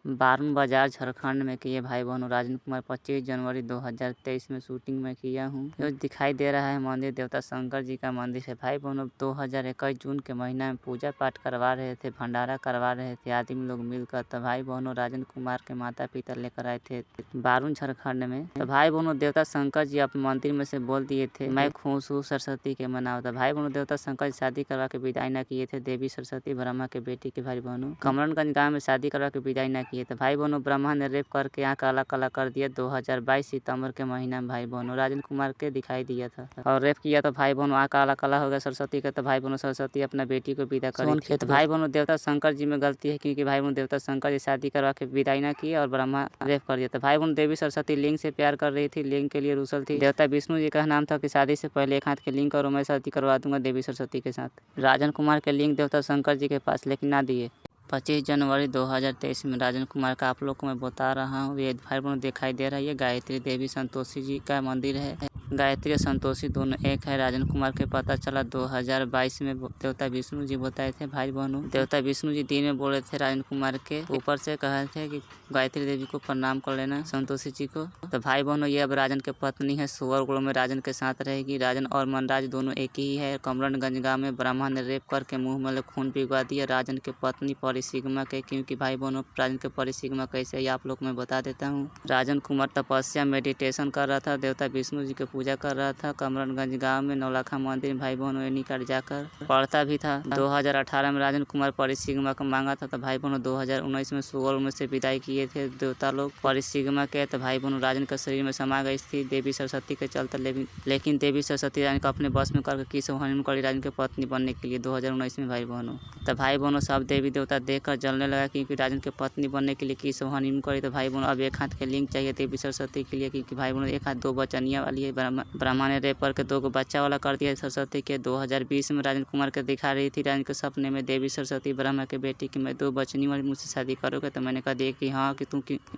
बारून बाजार झारखंड में किए भाई बहनों राजन कुमार 25 जनवरी 2023 में शूटिंग में किया हूँ। जो दिखाई दे रहा है मंदिर देवता शंकर जी का मंदिर है। भाई बहनों 2021 जून के महीना में पूजा पाठ करवा रहे थे, भंडारा करवा रहे थे आदमी लोग मिलकर। तो भाई बहनों राजन कुमार के माता पिता लेकर आए थे बारून झारखंड में। तो भाई बहनों देवता शंकर जी अपने मंदिर में से बोल दिए थे मैं खुश हूँ सरस्वती के मनाओ। तो भाई बहनों देवता शंकर जी शादी करवा के विदाई न किए थे देवी सरस्वती ब्रह्मा के बेटी के। भाई बहनों कमरनगंज गाँव में शादी करवा के विदाई न किए थे। भाई बहनों ब्रह्मा ने रेप करके यहाँ काला काला कर दिया 2022 सितंबर के महीना में। भाई बहनों राजन कुमार के दिखाई दिया था और रेप किया। तो भाई बहनों काला काला हो गया सरस्वती का। तो भाई बहनों सरस्वती अपना बेटी को विदा कर दी। तो भाई बहनों देवता शंकर जी में गलती है क्योंकि भाई बहनों देवता शंकर जी शादी करवा के विदाई न किए और ब्रह्मा रेप कर दिया। तो भाई बहनों देवी सरस्वती लिंग से प्यार कर रही थी, लिंग के लिए रूसल थी। देवता विष्णु जी का नाम था कि शादी से पहले एक हाथ के लिंग करो, मैं शादी करवा दूंगा देवी सरस्वती के साथ। राजन कुमार के लिंग देवता शंकर जी के पास लेकिन ना दिए। 25 जनवरी 2023 में राजन कुमार का आप लोग को मैं बता रहा हूँ। ये भाई बहनों दिखाई दे रहा है ये गायत्री देवी संतोषी जी का मंदिर है। गायत्री और संतोषी दोनों एक है। राजन कुमार के पता चला 2022 में देवता विष्णु जी बताए थे। भाई बहनों देवता विष्णु जी दिन में बोले थे राजन कुमार के ऊपर से कहे थे कि गायत्री देवी को प्रणाम कर लेना संतोषी जी को। तो भाई बहनों ये अब राजन के पत्नी है, स्वर्ग में राजन के साथ रहेगी। राजन और मनराज दोनों एक ही है। कमरनगंज गाँव में ब्रह्मा ने रेप करके मुंह में खून पिघवा दिया राजन के पत्नी परिसिग्मा के। क्योंकि भाई बहनों राजन के परिसिग्मा कैसे ही आप लोग मैं बता देता हूँ। राजन कुमार तपस्या मेडिटेशन कर रहा था, देवता विष्णु जी की पूजा कर रहा था कमरनगंज गांव में नौलखा मंदिर। भाई बहनों निकट जाकर पढ़ता भी था। 2018 में राजन कुमार परिसिग्मा को मांगा था। तो भाई बहनों 2019 में सुअर में से विदाई किए थे देवता लोग परिसिग्मा के। तो भाई बहनों राजन के शरीर में समा गई थी देवी सरस्वती के चलते। लेकिन देवी सरस्वती राजन को अपने बस में करके किस हनीमून करी राजन की पत्नी बनने के लिए 2019 में। भाई बहनों तो भाई बहनों सब देवी देवता देखकर जलने लगा क्योंकि राजन के पत्नी बनने के लिए किस हनीमून करी। तो भाई बहनों अब एक हाथ के लिंग चाहिए देवी सरस्वती के लिए क्योंकि भाई बहनों एक हाथ दो बचनिया वाली है। ब्रह्मा ने रेप करके 2 बच्चा वाला कर दिया सरस्वती के। 2020 में राजन कुमार के दिखा रही थी राजन के सपने में देवी सरस्वती ब्रह्मा के बेटी की मैं 2 बचनी वाली मुझसे शादी करोगे। तो मैंने कहा कि हाँ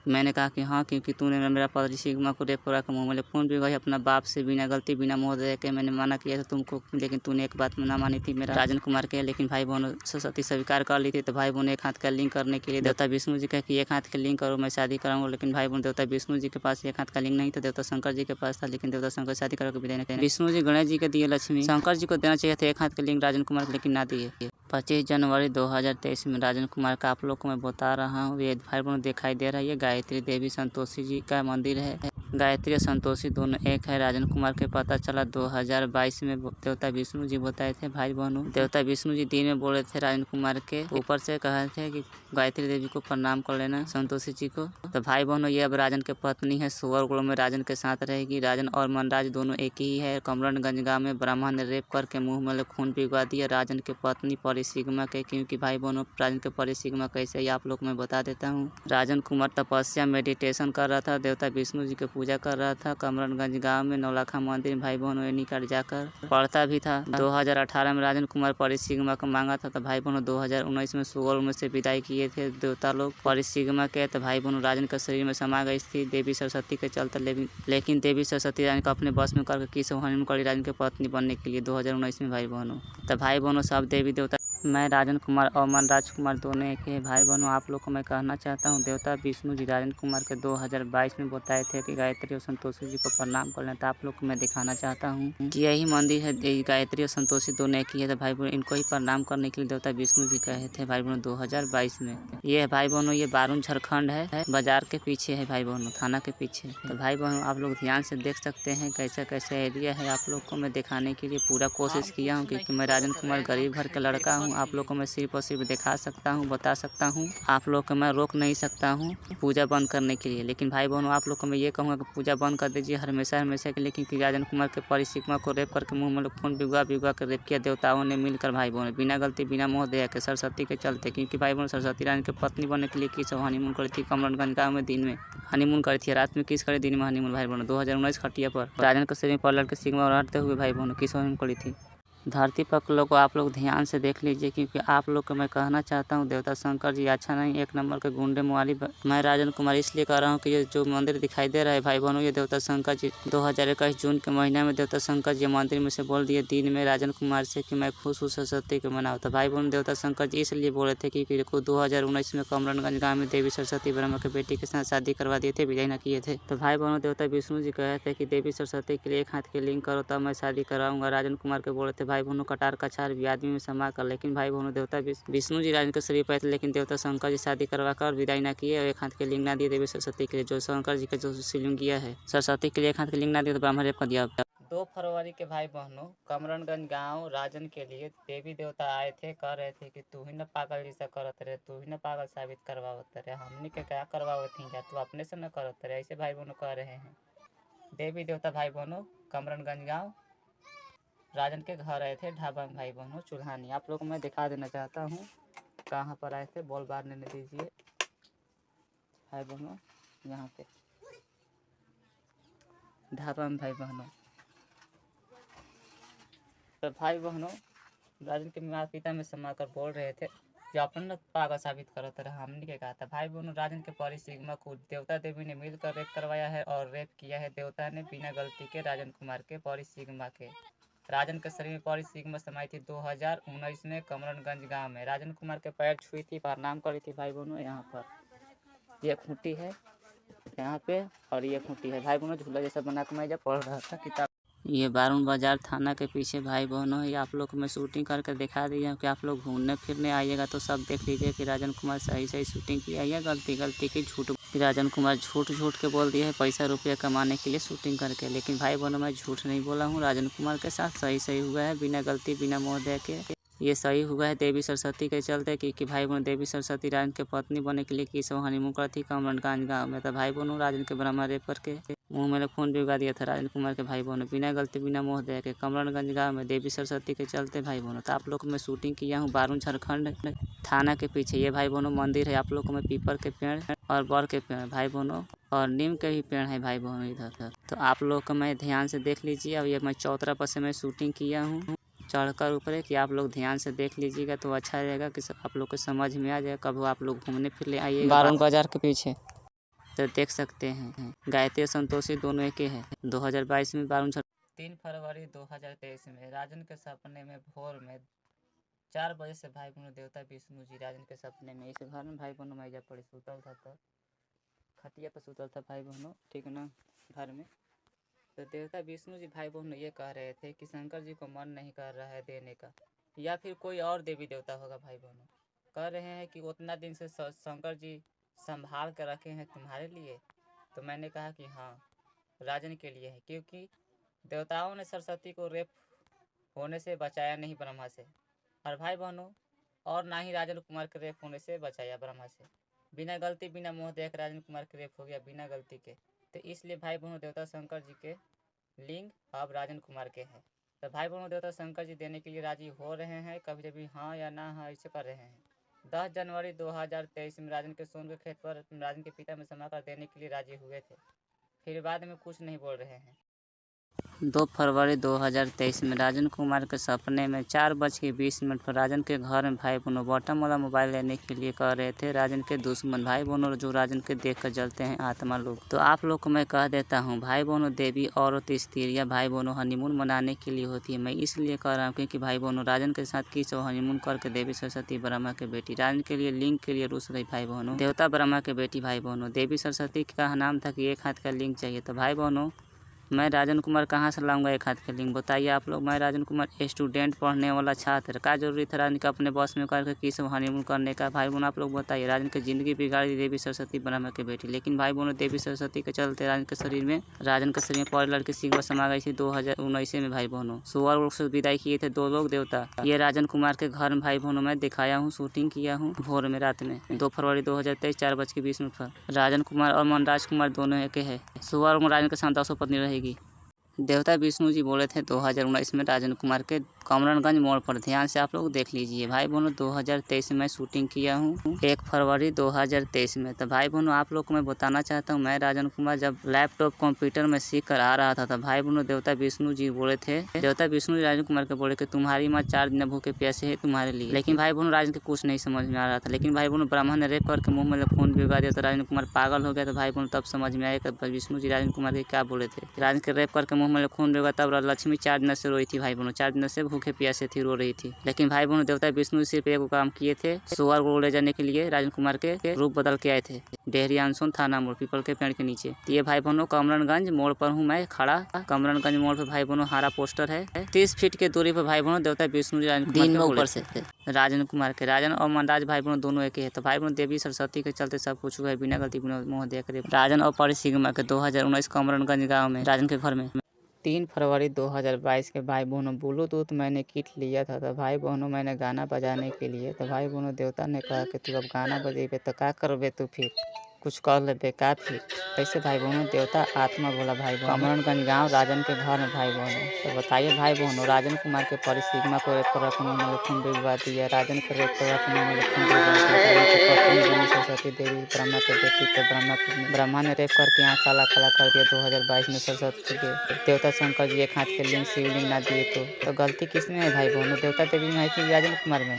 मैंने कहा कि हाँ क्योंकि तूने मेरा परिसिग्मा को रेप करा के मुँह में खून भी गई अपना बाप से बिना गलती बिना मोह दे के मैंने मना किया था तुमको, लेकिन तूने एक बात में ना मानी थी मेरा राजन कुमार के। लेकिन भाई बहनों सरस्वती स्वीकार कर ली थी। तो भाई बहनों एक हाथ का लिंग करने के लिए देवता विष्णु जी कहे कि एक हाथ के लिंग करो मैं शादी कराऊंगा। लेकिन भाई बहनों देवता विष्णु जी के पास एक हाथ का लिंग नहीं था, देवता शंकर जी के पास था। लेकिन देवता शंकर शादी करा के विदाई नहीं किया। विष्णु जी गणेश जी के दिए लक्ष्मी, शंकर जी को देना चाहिए था एक हाथ के लिंग राजन कुमार को, लेकिन ना दिए। 25 जनवरी 2023 में राजन कुमार का आप लोग को मैं बता रहा हूँ। ये भाई बहनों दिखाई दे रहा है ये गायत्री देवी संतोषी जी का मंदिर है। गायत्री और संतोषी दोनों एक है। राजन कुमार के पता चला 2022 में देवता विष्णु जी बताए थे। भाई बहनों देवता विष्णु जी दिन में बोले थे राजन कुमार के ऊपर से कहे थे कि गायत्री देवी को प्रणाम कर लेना संतोषी जी को। तो भाई बहनों ये अब राजन के पत्नी है, स्वर्ग में राजन के साथ रहेगी। राजन और मनराज दोनों एक ही है। कमरनगंज गाँव में ब्रह्मा ने रेप करके मुंह में खून पिघवा दिया राजन के पत्नी परिसिग्मा के। क्योंकि भाई बहनों राजन के परिसिग्मा कैसे ही आप लोग मैं बता देता हूँ। राजन कुमार तपस्या मेडिटेशन कर रहा था, देवता विष्णु जी की पूजा कर रहा था कमरनगंज गाँव में नौलखा मंदिर। भाई बहनों निकट जाकर पढ़ता भी था। 2018 में राजन कुमार परिसिग्मा को मांगा था। तो भाई बहनों 2019 में सुअर में से विदाई किए थे देवता लोग परिसिग्मा के। तो भाई बहनों राजन के शरीर में समा गई थी देवी सरस्वती के चलते। लेकिन देवी सरस्वती राजन को अपने बस में करके किस हनीमून करी राजन की पत्नी बनने के लिए 2019 में। भाई बहनों तो भाई बहनों सब देवी देवता मैं राजन कुमार और मनराज कुमार दोनों एक ही। भाई बहनों आप लोग को मैं कहना चाहता हूँ देवता विष्णु जी राजन कुमार के 2022 में बताए थे कि गायत्री और संतोषी जी को प्रणाम कर लें। तो आप लोग को मैं दिखाना चाहता हूँ कि यही मंदिर है, गायत्री और संतोषी दोनों एक ही है। तो भाई बहनों इनको ही प्रणाम करने के लिए देवता विष्णु जी कहे थे भाई बहनों 2022 में। ये भाई बहनों ये बारून झारखंड है, बाजार के पीछे है भाई बहनों, थाना के पीछे। तो भाई बहनों आप लोग ध्यान से देख सकते हैं कैसा कैसा एरिया है। आप लोग को मैं दिखाने के लिए पूरा कोशिश किया हूँ क्योंकि मैं राजन कुमार गरीब घर का लड़का हूँ। आप लोग को मैं सिर्फ और सिर्फ दिखा सकता हूँ, बता सकता हूँ। आप लोग को मैं रोक नहीं सकता हूँ पूजा बंद करने के लिए। लेकिन भाई बहनों आप लोग को मैं ये कहूँगा कि पूजा बंद कर दीजिए हमेशा हमेशा के लिए। क्योंकि राजन कुमार के परिसिग्मा को रेप करके मुँह में खून भिगवा कर रेप किया देवताओं ने मिलकर। भाई बहनों बिना गलती बिना मोह दया के सरस्वती के चलते। क्योंकि भाई बहनों सरस्वती रानी के पत्नी बनने के लिए किस हनीमून करी थी कमरनगंज गाँव में। दिन में हनीमून करी थी, रात में किस करे दिन में हनीमून। भाई बहनों 2019 खटिया पर राजन के शरीर पर लड़के सिग्मा और हटते हुए भाई बहनों किस हनीमून करी थी। धरती पर लोग को आप लोग ध्यान से देख लीजिए, क्योंकि आप लोग को मैं कहना चाहता हूँ देवता शंकर जी अच्छा नहीं, एक नंबर के गुंडे मुआली। मैं राजन कुमार इसलिए कह रहा हूँ कि ये जो मंदिर दिखाई दे रहा है भाई बहनों, ये देवता शंकर जी 2021 जून के महीने में देवता शंकर जी मंदिर में से बोल दिए दिन में राजन कुमार से कि मैं खुश हूँ सरस्वती को मनाओ। तो भाई बहन देवता शंकर जी इसलिए बोले थे क्योंकि 2019 में कमरनगंज गाँव में देवी सरस्वती ब्रह्मा के बेटी के साथ शादी करवा दिए थे, विजय न किए थे। तो भाई बहनों देवता विष्णु जी कहे थे कि देवी सरस्वती के लिए एक हाथ के लिंग करो तब मैं शादी कराऊंगा। राजन कुमार के बोले थे भाई बहनों कटार कछार भी आदमी में समा कर, लेकिन भाई बहनों देवता विष्णु जी राजन के शरीर पर थे, लेकिन देवता शंकर जी शादी करवा कर विदाई न किए और एक हाथ के लिंग ना दिए देवी सरस्वती के लिए। जो शंकर जी का जो शिवलिंग किया है सरस्वती के लिए एक हाथ के लिंग ना दिए तो ब्राह्मण रेप कर दिया। 2 फरवरी के भाई बहनों कमरनगंज गांव राजन के लिए देवी देवता आए थे, कह रहे थे कि तू ही न पागल जैसा करत रहे, तू ही न पागल साबित करवावत रहे, हमनी के क्या करवावत ही, तू अपने से न करत रहे, ऐसे भाई बहनों कह रहे हैं। देवी देवता भाई बहनों कमरनगंज गाँव राजन के घर आए थे ढाबा में भाई बहनों चूल्हानी। आप लोग को मैं दिखा देना चाहता हूँ कहाँ पर आए थे, बॉल बार लेने दीजिए भाई बहनों, यहाँ पे ढाबा में भाई बहनों। तो भाई बहनों राजन के माता पिता में समा कर बोल रहे थे कि अपन पागल साबित करत रहा, हमने के कहा था। भाई बहनों राजन के परी सिग्मा को देवता देवी ने मिलकर रेप करवाया है और रेप किया है देवता ने बिना गलती के राजन कुमार के परी सिग्मा के। राजन के शरीर में परी सिग्मा समाई थी 2019 में कमरनगंज गांव में। राजन कुमार के पैर छुई थी, प्रणाम करी थी भाई बहनों। यहाँ पर ये खूंटी है यहाँ पे और ये खूंटी है भाई बहनों, झूला जैसा बना के मैं जब पढ़ रहा था किताब। ये बारून बाजार थाना के पीछे भाई बहनों, ये आप लोग को मैं शूटिंग करके दिखा दी है कि आप लोग घूमने फिरने आइएगा तो सब देख लीजिए कि राजन कुमार सही सही शूटिंग किया है, गलती की झूठ। राजन कुमार झूठ के बोल दिए है पैसा रुपया कमाने के लिए शूटिंग करके, लेकिन भाई बहनों मैं झूठ नहीं बोला हूँ। राजन कुमार के साथ सही हुआ है, बिना गलती बिना मोह के ये सही हुआ है देवी सरस्वती के चलते, क्योंकि भाई बहनों देवी सरस्वती राजन के पत्नी बने के लिए की सब हनीमून कर थी कमरनगंज गाँव में। तो भाई बहनों राजन के ब्रह्मा रेप करके मुँह में खून भी उगा दिया था राजन कुमार के भाई बहनों, बिना गलती बिना मोह दे के कमरनगंज गाँव में देवी सरस्वती के चलते भाई बहनों। तो आप लोग को मैं शूटिंग किया हूँ बारून झारखंड थाना के पीछे। ये भाई बहनों मंदिर है, आप लोग को मैं पीपल के पेड़ और बर के पेड़ भाई बहनों और नीम के भी पेड़ है भाई बहनों इधर। तो आप लोग को मैं ध्यान से देख लीजिए। अब ये मैं चौतरा पर से मैं शूटिंग किया हूँ चढ़कर ऊपर कि आप लोग ध्यान से देख लीजिएगा तो अच्छा रहेगा कि आप लोग को समझ में आ जाए। कब आप लोग घूमने फिरने आइएगा बारून बाजार के पीछे तो देख सकते हैं गायत्री संतोषी दोनों एक है। 2022 में 3 फरवरी 2023 में राजन के सपने में भोर में 4 बजे से भाई बहनों देवता विष्णु जी राजन के सपने में इस घर में भाई बहनों मैजा पड़ी सुतल था, तो खटिया पर सुतल था भाई बहनों, ठीक ना घर में। तो देवता विष्णु जी भाई बहनों ये कह रहे थे कि शंकर जी को मन नहीं कर रहा है देने का, या फिर कोई और देवी देवता होगा भाई बहनों। कह रहे हैं कि उतना दिन से शंकर जी संभाल कर रखे हैं तुम्हारे लिए। तो मैंने कहा कि हाँ राजन के लिए है, क्योंकि देवताओं ने सरस्वती को रेप होने से बचाया नहीं ब्रह्मा से, और भाई बहनों और ना ही राजन कुमार के रेप होने से बचाया ब्रह्मा से। बिना गलती बिना मोह देख राजन कुमार के रेप हो गया बिना गलती के। तो इसलिए भाई बहनों देवता शंकर जी के लिंग अब राजन कुमार के हैं। तो भाई बहनों देवता शंकर जी देने के लिए राजी हो रहे हैं, कभी कभी हाँ या ना हाँ ऐसे कर रहे हैं। 10 जनवरी 2023 में राजन के सोन के खेत पर राजन के पिता में समा कर देने के लिए राजी हुए थे, फिर बाद में कुछ नहीं बोल रहे हैं। 2 फरवरी 2023 में राजन कुमार के सपने में 4:20 पर राजन के घर में भाई बहनों बटन वाला मोबाइल लेने के लिए कह रहे थे राजन के दुश्मन भाई बहनों, जो राजन के देख कर जलते हैं आत्मा लोग। तो आप लोग को मैं कह देता हूँ भाई बहनों देवी औरत स्त्री या भाई बहनों हनीमून मनाने के लिए होती है। मैं इसलिए कह रहा हूँ क्योंकि भाई बहनों राजन के साथ की सब हनीमून करके देवी सरस्वती ब्रह्मा के बेटी राजन के लिए लिंग के लिए रुस गई भाई बहनों। देवता ब्रह्मा के बेटी भाई बहनों देवी सरस्वती का नाम था कि एक हाथ का लिंग चाहिए। तो भाई बहनों मैं राजन कुमार कहाँ से लाऊंगा एक हाथ का लिंग, बताइए आप लोग। मैं राजन कुमार स्टूडेंट पढ़ने वाला छात्र, का जरूरी था राजन का अपने बस में करके किस हनीमून करने का। भाई बहनों आप लोग बताइए, राजन की जिंदगी बिगाड़ दी देवी सरस्वती ब्रह्मा की बेटी। लेकिन भाई बहनों देवी सरस्वती के चलते राजन के शरीर में पौर लड़की सिग्मा समा गई थी 2019 में भाई बहनों। सुअर से विदाई किए थे 2 लोग देवता। ये राजन कुमार के घर में भाई बहनों मैं दिखाया हूँ, शूटिंग किया हूँ भोर में रात में 2 फरवरी 2023 4:20 पर। राजन कुमार और मनराज कुमार दोनों एक है। सुअर राजन के साथ 10 पत्नी रहेगी। देवता विष्णु जी बोले थे 2019 में राजन कुमार के कमरनगंज मोड़ पर। ध्यान से आप लोग देख लीजिए भाई बहनों, 2023 में शूटिंग किया हूँ 1 फरवरी 2023 में। तो भाई बहनों आप लोग को मैं बताना चाहता हूँ, मैं राजन कुमार जब लैपटॉप कंप्यूटर में सीख कर आ रहा था तो भाई बहनों देवता विष्णु जी बोले थे, देवता विष्णु जी राजन कुमार के बोले कि तुम्हारी माँ 4 दिन भूखे प्यासे है तुम्हारे लिए। लेकिन भाई बहनों राजन के कुछ नहीं समझ में आ रहा था। लेकिन भाई बहनों ब्राह्मण ने रेप करके मुंह में खून भिगा दिया तो राजन कुमार पागल हो गया। तो भाई बहनों तब समझ में आया कि विष्णु जी राजन कुमार के क्या बोले थे। राजन के रेप करके मुंह में खून भिगा तब लक्ष्मी 4 दिन से रोई थी भाई बहनों, 4 दिन से भूखे प्यासे थी, रो रही थी। लेकिन भाई बहनों देवता विष्णु सिर्फ एक काम किए थे, सुअर को ले जाने के लिए राजन कुमार के रूप बदल के आए थे डेहरी अनसुन थाना मोड़ पीपल के पेड़ के नीचे। तो ये भाई बहनों कमरनगंज मोड़ पर हूँ मैं खड़ा। कमरनगंज मोड़ पर भाई बहनों हरा पोस्टर है, 30 फीट के दूरी पर भाई बहनों देवता विष्णु जी राजन कुमार के ऊपर से राजन कुमार के राजन और मनराज भाई बहनों दोनों एक ही है। तो भाई बहनों देवी सरस्वती के चलते सब कुछ हुआ है बिना गलती बिना मोह दया करे। राजन और परिसिग्मा के 2019 कमरनगंज गाँव में राजन के घर में 3 फरवरी 2022 के भाई बहनों ब्लूटूथ मैंने किट लिया था। तो भाई बहनों मैंने गाना बजाने के लिए, तो भाई बहनों देवता ने कहा कि तू अब गाना बजेबे तो का करबे, तू फिर कुछ कर लेबे का फिर ऐसे भाई बहनों देवता आत्मा बोला भाई बहनों। कमरनगंज गाँव राजन के घर में भाई बहनों। तो बताइए भाई बहनों राजन कुमार के परिसिग्मा को रेप कर रखने में खून भिजवा दिया, राजन के रेप कर रखने में खून भिजवा दिया। सरस्वती देवी ब्रह्मा के बेटी को ब्रह्मा ने रेप करके यहाँ काला काला कर दिया 2022 में। सरस्वती के देवता शंकर जी एक हाथ के लिंग शिवलिंग ना दिए तो गलती किसमें है भाई बहनों, देवता देवी में है कि राजन कुमार में।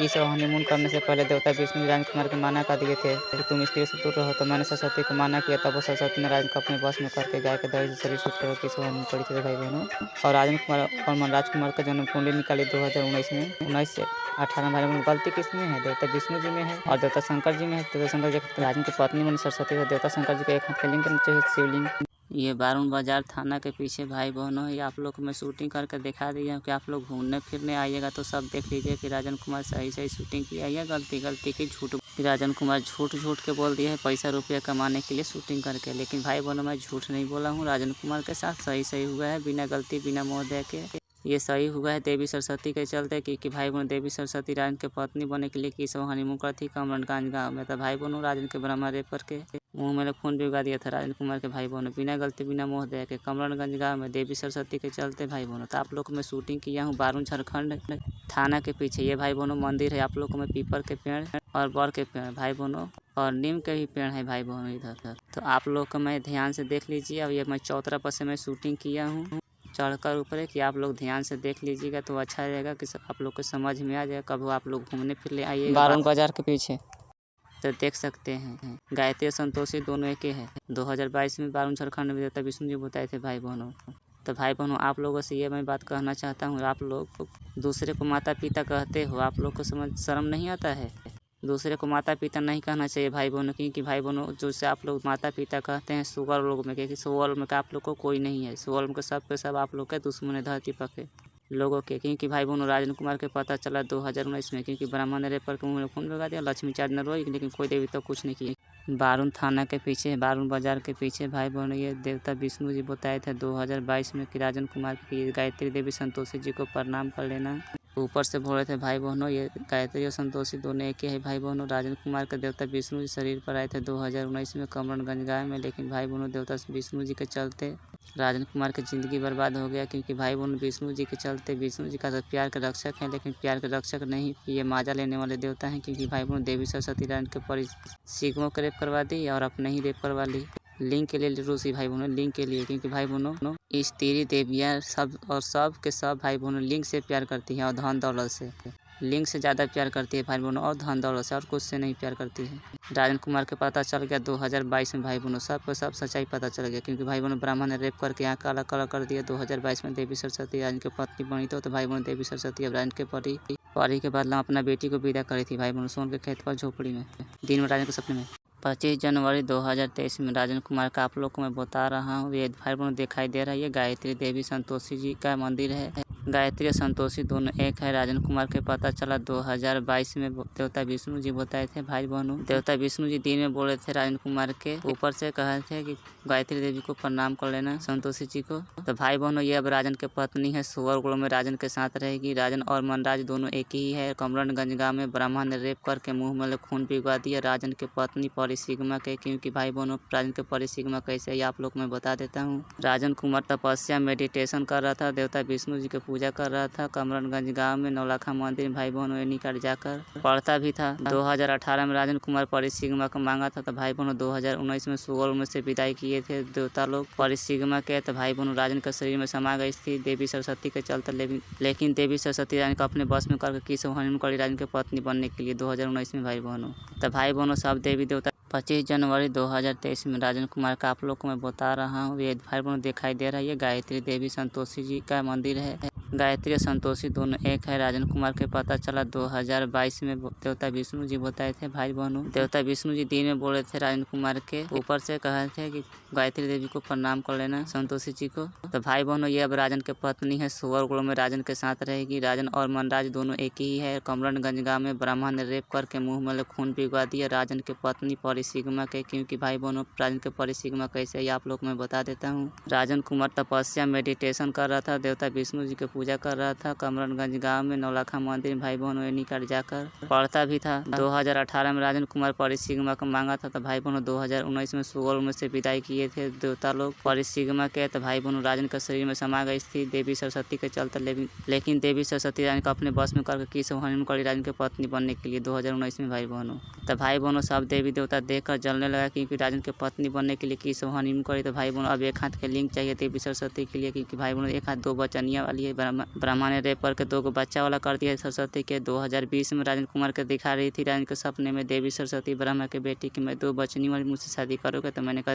इस हनीमून करने से पहले देवता विष्णु राजन कुमार के माना कर दिए थे कि तुम स्त्री से दूर रहो। तो मैंने सरस्वती को माना किया, तब वो सरस्वती ने राजन को अपने बस में करके गाय के दही से शरीर शुद्ध कर किस हनीमून करी थी भाई बहनों। और राजन कुमार और मनराज कुमार का जन्म कुंडली निकाली 2019 में 19 से 18 भाई बहनों। गलती किसमें है, देवता विष्णु जी में है और देवता शंकर जी में है। देवता शंकर जी राजन की पत्नी मन सरस्वती है, देवता शंकर जी के एक हाथ के लिंग चाहिए शिवलिंग। ये बारून बाजार थाना के पीछे भाई बहनों, ये आप लोग को मैं शूटिंग करके दिखा दिया कि आप लोग घूमने फिरने आइएगा तो सब देख लीजिए कि राजन कुमार सही सही शूटिंग किया या गलती की झूठ। राजन कुमार झूठ के बोल दिया है पैसा रुपया कमाने के लिए शूटिंग करके। लेकिन भाई बहनों मैं झूठ नहीं बोला हूँ, राजन कुमार के साथ सही हुआ है बिना गलती बिना मोह दे के। ये सही हुआ है देवी सरस्वती के चलते कि भाई बहनों देवी सरस्वती राजन के पत्नी बने के लिए कि सब हनीमून कर थी कमरनगंज गाँव में। तो भाई बहनों राजन के ब्रह्मा रेप करके मुंह में खून भिगा दिया था राजन कुमार के भाई बहनों बिना गलती बिना मोह दया के कमरनगंज गाँव में देवी सरस्वती के चलते भाई बहनों। तो आप लोग को मैं शूटिंग किया हूँ बारून झारखंड थाना के पीछे। ये भाई बहनों मंदिर है, आप लोग को मैं पीपल के पेड़ और बर के पेड़ भाई बहनों और नीम के भी पेड़ है भाई बहनों इधर। तो आप लोग को मैं ध्यान से देख लीजिए। अब ये मैं चौतरा पर से मैं शूटिंग किया हूँ चढ़कर ऊपर कि आप लोग ध्यान से देख लीजिएगा तो अच्छा रहेगा कि आप लोग को समझ में आ जाए। कब आप लोग घूमने फिर ले आइएगा बारून बाजार के पीछे तो देख सकते हैं गायत्री संतोषी दोनों एक ही है। 2022 में बारून झारखंड में देवता विष्णु जी बताए थे भाई बहनों। तो भाई बहनों आप लोगों से ये मैं बात कहना चाहता हूँ, आप लोग दूसरे को माता पिता कहते हो, आप लोग को समझ शर्म नहीं आता है। दूसरे को माता पिता नहीं कहना चाहिए भाई बहनों, क्योंकि भाई बहनों जो से आप लोग माता पिता कहते हैं सुअर लोग में, क्योंकि सुअर में का आप लोग को कोई नहीं है। सुअर में सब के सब आप लोग के दुश्मन है धरती पर के लोगों के। क्योंकि भाई बहनों राजन कुमार के पता चला 2019 में, क्योंकि ब्राह्मण ने रेप करके मुंह में खून लगा दिया। लक्ष्मी 4 दिन रोई लेकिन कोई देवी तो कुछ नहीं की। बारून थाना के पीछे बारून बाजार के पीछे भाई बहनों ये देवता विष्णु जी बताए थे 2022 में कि राजन कुमार की गायत्री देवी संतोषी जी को प्रणाम कर लेना। ऊपर से बोले थे भाई बहनों ये गायत्री और संतोषी दोनों एक ही है भाई बहनों। राजन कुमार के देवता विष्णु जी शरीर पर आए थे 2019 में कमरनगंज गाँव में। लेकिन भाई बहनों देवता विष्णु जी के चलते राजन कुमार की ज़िंदगी बर्बाद हो गया। क्योंकि भाई बहनों विष्णु जी के चलते, विष्णु जी का तो प्यार के रक्षक हैं लेकिन प्यार के रक्षक नहीं, ये माजा लेने वाले देवता हैं। क्योंकि भाई बहनों देवी सरस्वती राजन के परिसिग्मा को रेप करवा दी और अपने ही रेप करवा ली लिंग के लिए रूसी भाई बहनों, लिंग के लिए। क्योंकि भाई बहनों स्त्री देवियाँ सब और सब के सब भाई बहनों लिंग से प्यार करती हैं और धन दौलत से। लिंग से ज़्यादा प्यार करती है भाई बहनों और धन दौलत से, और कुछ से नहीं प्यार करती है। राजन कुमार के पता चल गया 2022 में भाई बहनों, सब को सब सच्चाई पता चल गया। क्योंकि भाई बहनों ब्राह्मण ने रेप करके यहाँ काला काला कर दिया 2022 में। देवी सरस्वती राजन की पत्नी बनी तो भाई बहनों देवी सरस्वती अब राजन के परी के बदला अपना बेटी को विदा करी थी भाई बहनों सोन के खेत पर झोपड़ी में दिन में राजन के सपने में। 25 जनवरी 2023 में राजन कुमार का आप लोग को मैं बता रहा हूँ। ये भाई बहनों दिखाई दे रहा है, ये गायत्री देवी संतोषी जी का मंदिर है। गायत्री और संतोषी दोनों एक है। राजन कुमार के पता चला 2022 में देवता विष्णु जी बताए थे भाई बहनों। देवता विष्णु जी दिन में बोले थे राजन कुमार के ऊपर से कहे थे कि गायत्री देवी को प्रणाम कर लेना संतोषी जी को। तो भाई बहनों ये अब राजन के पत्नी है, सुअरगुड़ में राजन के साथ रहेगी। राजन और मनराज दोनों एक ही है। कमरनगंज गाँव में ब्राह्मण ने रेप करके मुँह में खून पिघवा दिया राजन के पत्नी परिसिग्मा के। क्योंकि भाई बहनों राजन के परिसिग्मा कैसे है आप लोग मैं बता देता हूँ। राजन कुमार तपस्या मेडिटेशन कर रहा था, देवता विष्णु जी की पूजा कर रहा था कमरनगंज गांव में नौलखा मंदिर भाई बहनों ये निकट जाकर पढ़ता भी था। 2018 में राजन कुमार परिसिग्मा को मांगा था तो भाई बहनों 2019 में सुअर में से विदाई किए थे देवता लोग परिसिग्मा के। तो भाई बहनों राजन के शरीर में समा गई थी देवी सरस्वती के चलते, लेकिन देवी सरस्वती राजन को अपने बस में करके किस हनीमून करी राजन के पत्नी बनने के लिए 2019 में भाई बहनों। तो भाई बहनों सब देवी देवता 25 जनवरी 2023 में राजन कुमार का आप लोग को मैं बता रहा हूँ। ये भाई बहनों दिखाई दे रहा है ये गायत्री देवी संतोषी जी का मंदिर है। गायत्री और संतोषी दोनों एक है। राजन कुमार के पता चला 2022 में देवता विष्णु जी बताए थे भाई बहनों। देवता विष्णु जी दिन में बोले थे राजन कुमार के ऊपर से कहे थे कि गायत्री देवी को प्रणाम कर लेना संतोषी जी को। तो भाई बहनों ये अब राजन के पत्नी है, सुअरगुड़ में राजन के साथ रहेगी। राजन और मनराज दोनों एक ही है। कमरनगंज गाँव में ब्राह्मण ने रेप करके मुँह में खून पिघवा दिया राजन के पत्नी परिसिग्मा के। क्योंकि भाई बहनों राजन के परिसिग्मा कैसे है आप लोग मैं बता देता हूँ। राजन कुमार तपस्या मेडिटेशन कर रहा था, देवता विष्णु जी की पूजा कर रहा था कमरनगंज गांव में नौलखा मंदिर भाई बहनों ये निकट जाकर पढ़ता भी था। 2018 में राजन कुमार परिसिग्मा को मांगा था तो भाई बहनों 2019 में सुअर में से विदाई किए थे देवता लोग परिसिग्मा के। तो भाई बहनों राजन के शरीर में समा गई थी देवी सरस्वती के चलते, लेकिन देवी सरस्वती राजन को अपने बस में करके किस हनीमून करी राजन के पत्नी बनने के लिए 2019 में भाई बहनों। तो भाई बहनों सब देवी देवता देखकर जलने लगा क्योंकि राजन के पत्नी बनने के लिए किस हनीमून करी। तो भाई बहनों अब एक हाथ के लिंक चाहिए देवी सरस्वती के लिए क्योंकि भाई बहनों एक हाथ दो बचनिया वाली है। ब्रह्मा ने रेप करके 2 बच्चा वाला कर दिया सरस्वती के। 2020 में राजन कुमार के दिखा रही थी राजन के सपने में देवी सरस्वती ब्रह्मा के बेटी की मैं 2 बचनी वाली मुझसे शादी करोगे। तो मैंने कहा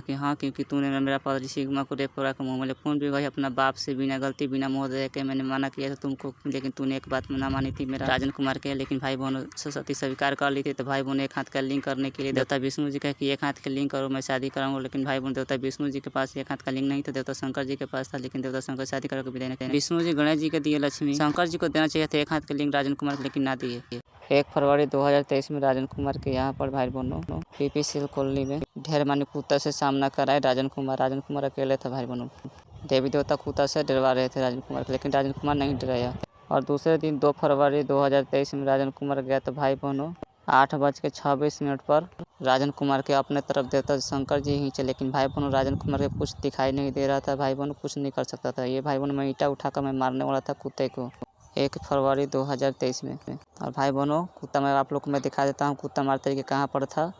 कि हाँ क्योंकि तूने मेरा परिसिग्मा को रेप करा के मुँह में खून भी गई अपना बाप से बिना गलती बिना मोह दे के मैंने मना किया था तुमको, लेकिन तूने एक बात में ना मानी थी मेरा राजन कुमार के। लेकिन भाई बहनों सरस्वती स्वीकार कर ली थी। तो भाई बहनों एक हाथ का लिंक करने के लिए देवता विष्णु जी कहे कि एक हाथ के लिंक करो मैं शादी कराऊंगा। लेकिन भाई बहनों देवता विष्णु जी के पास एक हाथ का लिंक नहीं था, देवता शंकर जी के पास था। लेकिन देवता शंकर शादी करके विदाई नहीं। विष्णु जी गणेश जी के दिए लक्ष्मी, शंकर जी को देना चाहिए था एक हाथ के लिंक राजन कुमार को, लेकिन ना दिए। 1 फरवरी 2023 में राजन कुमार के यहाँ पर भाई बहनों पीपीसीएल कॉलोनी में ढेर मानी कुत्ता से सामना कराए राजन कुमार अकेले था भाई बहनों। देवी देवता कुत्ता से डरवा रहे थे राजन कुमार को, लेकिन राजन कुमार नहीं डराया। और दूसरे दिन 2 फरवरी 2023 में राजन कुमार गया तो भाई बहनों 8:26 पर राजन कुमार के अपने तरफ देवता शंकर जी ही थे। लेकिन भाई बहनों राजन कुमार के कुछ दिखाई नहीं दे रहा था, भाई बहनों कुछ नहीं कर सकता था। ये भाई बहनों मैं ईंटा उठाकर मैं मारने वाला था कुत्ते को 1 फरवरी 2023 में। और भाई बहनों कुत्ता मैं आप लोग को मैं दिखा देता हूँ कुत्ता मारते कि कहाँ पर था,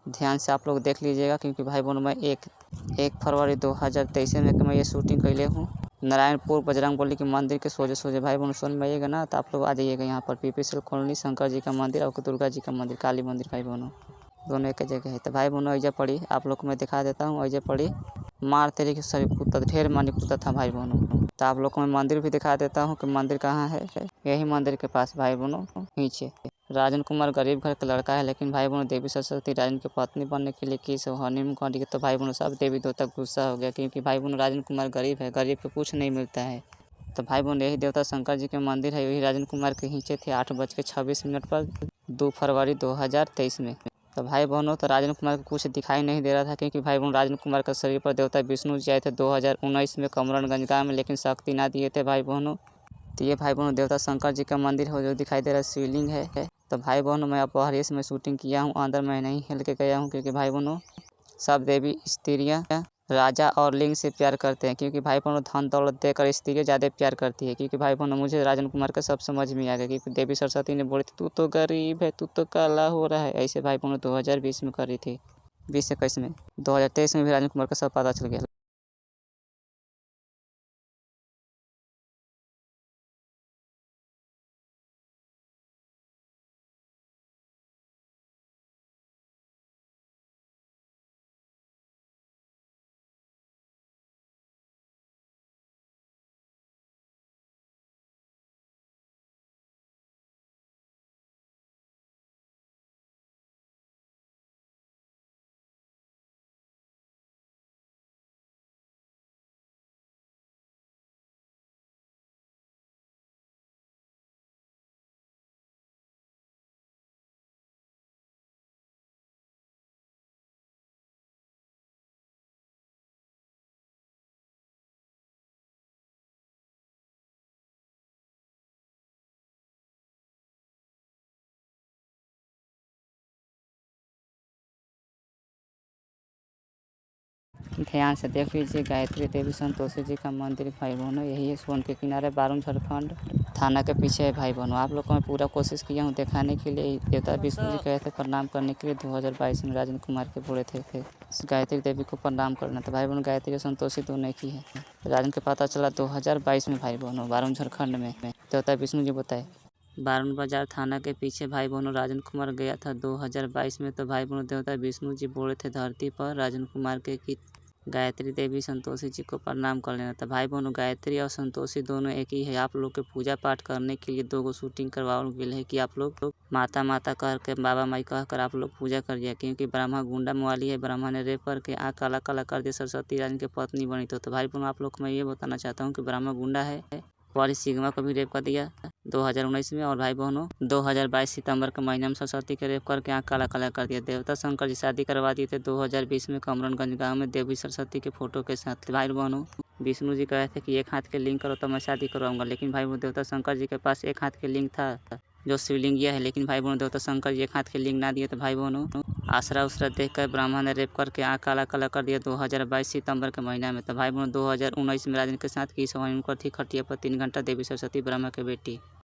ध्यान से आप लोग देख लीजिएगा। क्योंकि भाई बहनों मैं 1 फरवरी 2023 में मैं ये शूटिंग कैले हूँ नारायणपुर बजरंगबली के मंदिर के सोजे भाई बहनों सुन में आइएगा ना तो आप लोग आ जाइएगा यहाँ पर पीपीसीएल कॉलोनी शंकर जी का मंदिर और दुर्गा जी का मंदिर काली मंदिर भाई बहनों दोनों एक जगह है। तो भाई बहनों ऐजा पड़ी आप लोग को मैं दिखा देता हूँ ऐजा पड़ी मार तेरी के सभी कुत्ता ढेर मानी कुत्ता था भाई बहनों। तो आप लोग को मैं मंदिर भी दिखा देता हूँ कि मंदिर कहाँ है। यही मंदिर के पास भाई बहनों नीचे। राजन कुमार गरीब घर का लड़का है, लेकिन भाई बहनों देवी सरस्वती राजन की पत्नी बनने के लिए की सब हनीमून कर दिया। तो भाई बहनों सब देवी देवता गुस्सा हो गया क्योंकि भाई बहनों राजन कुमार गरीब है, गरीब को कुछ नहीं मिलता है। तो भाई बहनों यही देवता शंकर जी के मंदिर है, यही राजन कुमार के नीचे थे 8:26 पर 2 फरवरी 2023 में। तो भाई बहनों तो राजन कुमार को कुछ दिखाई नहीं दे रहा था क्योंकि भाई बहनों राजन कुमार का शरीर पर देवता विष्णु जी आए थे 2019 में कमरनगंज गाँव में, लेकिन शक्ति ना दिए थे भाई बहनों। तो ये भाई बहनों देवता शंकर जी का मंदिर हो जो दिखाई दे रहा है शिवलिंग है। तो भाई बहनों मैं अपहर में शूटिंग किया हूँ, अंदर मैं नहीं हिल के गया हूँ क्योंकि भाई बहनों सब देवी स्त्रियाँ राजा और लिंग से प्यार करते हैं। क्योंकि भाई बहनों धन दौलत देकर स्त्रियाँ ज़्यादा प्यार करती है। क्योंकि भाई बहनों मुझे राजन कुमार का सब समझ में आ गया क्योंकि देवी सरस्वती ने बोली थी तू तो गरीब है, तू तो काला हो रहा है। ऐसे भाई बहनों 2020 में करी थी 2021 में। 2023 में भी राजन कुमार का सब पता चल गया। ध्यान से देख लीजिए, गायत्री देवी संतोषी जी का मंदिर भाई बहनों, यही है सोन के किनारे बारून झारखंड थाना के पीछे है भाई बहनों। आप लोग को मैं पूरा कोशिश किया हूँ दिखाने के लिए। देवता विष्णु जी गए थे प्रणाम करने के लिए 2022 में, राजेंद्र कुमार के बोले थे गायत्री देवी को प्रणाम करना था भाई बहनों। गायत्री और संतोषी दोनों की है। राजन के पता चला 2022 में भाई बहनों, बारून झारखंड में देवता विष्णु जी बताए। बारून बाजार थाना के पीछे भाई बहनों राजेंद्र कुमार गया था 2022 में। तो भाई बहनों देवता विष्णु जी बोले थे धरती पर राजेंद्र कुमार के कि गायत्री देवी संतोषी जी को प्रणाम कर लेना था भाई बहनों। गायत्री और संतोषी दोनों एक ही है। आप लोग के पूजा पाठ करने के लिए 2 शूटिंग करवाओ गेल है कि आप लोग माता माता कह के बाबा माई कह कर आप लोग पूजा करिए, क्योंकि ब्रह्मा गुंडा मवाली है। ब्रह्मा ने रेप करके आँख काला काला कर दिया, सरस्वती राजन की पत्नी बनी। तो भाई बहनों आप लोग को मैं ये बताना चाहता हूँ कि ब्रह्मा गुंडा है, वाली सिग्मा को भी रेप कर दिया 2019 में। और भाई बहनों 2022 सितंबर के महीने में सरस्वती के रेप करके आँख काला काला कर दिया। देवता शंकर जी शादी करवा दिए थे 2020 में कमरनगंज गांव में देवी सरस्वती के फोटो के साथ। भाई बहनों विष्णु जी कहे थे कि एक हाथ के लिंग करो तो मैं शादी करवाऊंगा, लेकिन भाई बहनों देवता शंकर जी के पास एक हाथ के लिंग था जो शिवलिंगिया है, लेकिन भाई बहनों देवता शंकर जी एक हाथ के लिंग ना दिए। तो भाई बहनों आसरा उसरा देख कर ब्राह्मण ने रेप करके आँख काला काला कर दिया 2022 सितंबर के महीना में। तो भाई बहनों 2019 में राजन के साथ की सवाई उनकर थी खटिया पर 3 घंटा देवी सरस्वती ब्रह्मा के बेटी।